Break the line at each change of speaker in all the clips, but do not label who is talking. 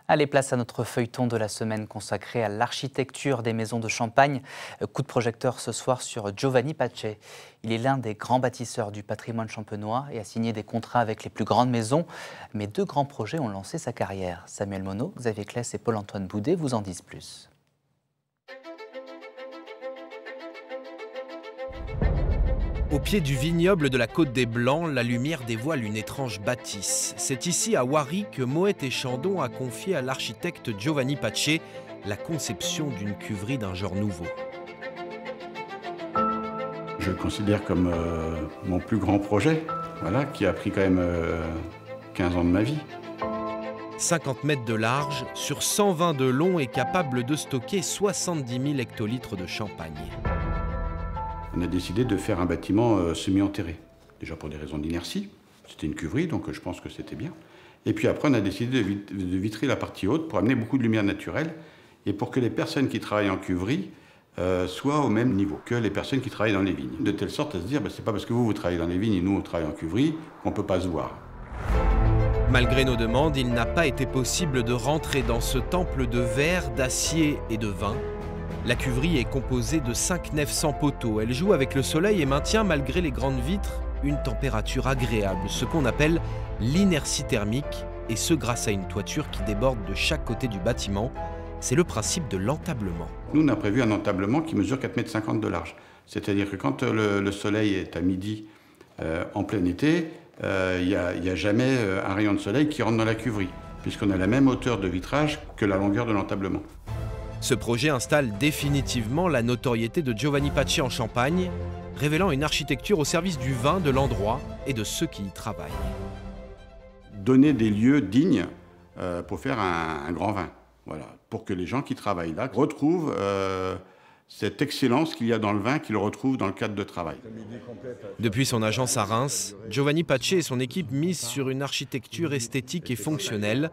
Allez, place à notre feuilleton de la semaine consacré à l'architecture des maisons de Champagne. Coup de projecteur ce soir sur Giovanni Pace. Il est l'un des grands bâtisseurs du patrimoine champenois et a signé des contrats avec les plus grandes maisons. Mais deux grands projets ont lancé sa carrière. Samuel Monod, Xavier Claes et Paul-Antoine Boudet vous en disent plus.
Au pied du vignoble de la Côte des Blancs, la lumière dévoile une étrange bâtisse. C'est ici, à Wary, que Moët et Chandon a confié à l'architecte Giovanni Pace la conception d'une cuverie d'un genre nouveau.
Je le considère comme mon plus grand projet, voilà, qui a pris quand même 15 ans de ma vie.
50 mètres de large, sur 120 de long et capable de stocker 70 000 hectolitres de champagne.
On a décidé de faire un bâtiment semi-enterré. Déjà pour des raisons d'inertie, c'était une cuverie, donc je pense que c'était bien. Et puis après, on a décidé de vitrer la partie haute pour amener beaucoup de lumière naturelle et pour que les personnes qui travaillent en cuverie soient au même niveau que les personnes qui travaillent dans les vignes. De telle sorte à se dire, c'est pas parce que vous travaillez dans les vignes et nous, on travaille en cuverie qu'on ne peut pas se voir.
Malgré nos demandes, il n'a pas été possible de rentrer dans ce temple de verre, d'acier et de vin. La cuverie est composée de 5 nefs sans poteaux. Elle joue avec le soleil et maintient, malgré les grandes vitres, une température agréable, ce qu'on appelle l'inertie thermique, et ce grâce à une toiture qui déborde de chaque côté du bâtiment. C'est le principe de l'entablement.
Nous, on a prévu un entablement qui mesure 4,50 m de large. C'est-à-dire que quand le soleil est à midi en plein été, il n'y a jamais un rayon de soleil qui rentre dans la cuverie, puisqu'on a la même hauteur de vitrage que la longueur de l'entablement.
Ce projet installe définitivement la notoriété de Giovanni Pace en Champagne, révélant une architecture au service du vin, de l'endroit et de ceux qui y travaillent.
Donner des lieux dignes pour faire un grand vin, voilà, pour que les gens qui travaillent là retrouvent cette excellence qu'il y a dans le vin, qu'ils retrouvent dans le cadre de travail.
Depuis son agence à Reims, Giovanni Pace et son équipe misent sur une architecture esthétique et fonctionnelle,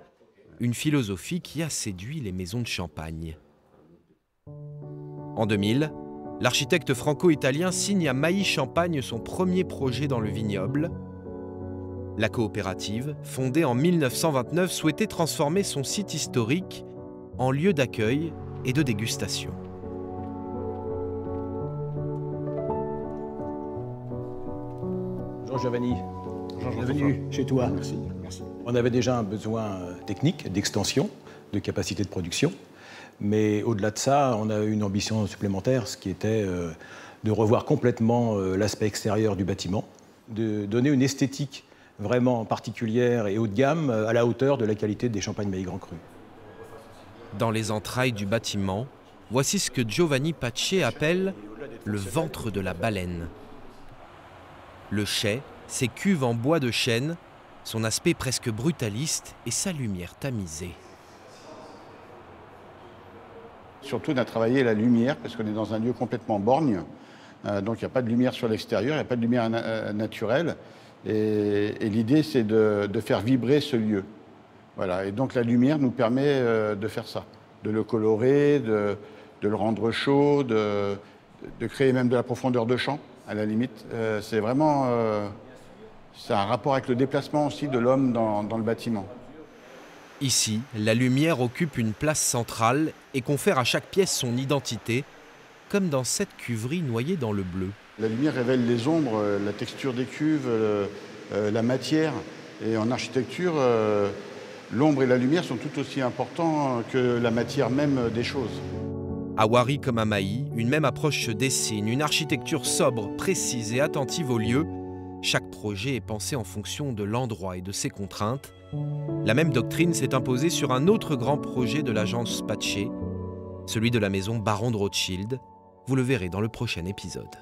une philosophie qui a séduit les maisons de Champagne. En 2000, l'architecte franco-italien signe à Mailly-Champagne son premier projet dans le vignoble. La coopérative, fondée en 1929, souhaitait transformer son site historique en lieu d'accueil et de dégustation.
Bonjour Giovanni, bienvenue chez toi.
Merci, merci.
On avait déjà un besoin technique, d'extension, de capacité de production. Mais au-delà de ça, on a eu une ambition supplémentaire, ce qui était de revoir complètement l'aspect extérieur du bâtiment, de donner une esthétique vraiment particulière et haut de gamme à la hauteur de la qualité des champagnes Mailly Grand Cru.
Dans les entrailles du bâtiment, voici ce que Giovanni Pace appelle le ventre de la baleine. Le chai, ses cuves en bois de chêne, son aspect presque brutaliste et sa lumière tamisée.
Surtout, on a travaillé la lumière, parce qu'on est dans un lieu complètement borgne. Donc, il n'y a pas de lumière sur l'extérieur, il n'y a pas de lumière naturelle. Et l'idée, c'est de faire vibrer ce lieu. Voilà. Et donc, la lumière nous permet de faire ça, de le colorer, de le rendre chaud, de créer même de la profondeur de champ, à la limite. C'est vraiment... c'est un rapport avec le déplacement aussi de l'homme dans le bâtiment.
Ici, la lumière occupe une place centrale et confère à chaque pièce son identité, comme dans cette cuverie noyée dans le bleu.
La lumière révèle les ombres, la texture des cuves, la matière. Et en architecture, l'ombre et la lumière sont tout aussi importants que la matière même des choses.
À Wary comme à Mailly, une même approche se dessine, une architecture sobre, précise et attentive au lieu. Chaque projet est pensé en fonction de l'endroit et de ses contraintes. La même doctrine s'est imposée sur un autre grand projet de l'agence Pace, celui de la maison Baron de Rothschild. Vous le verrez dans le prochain épisode.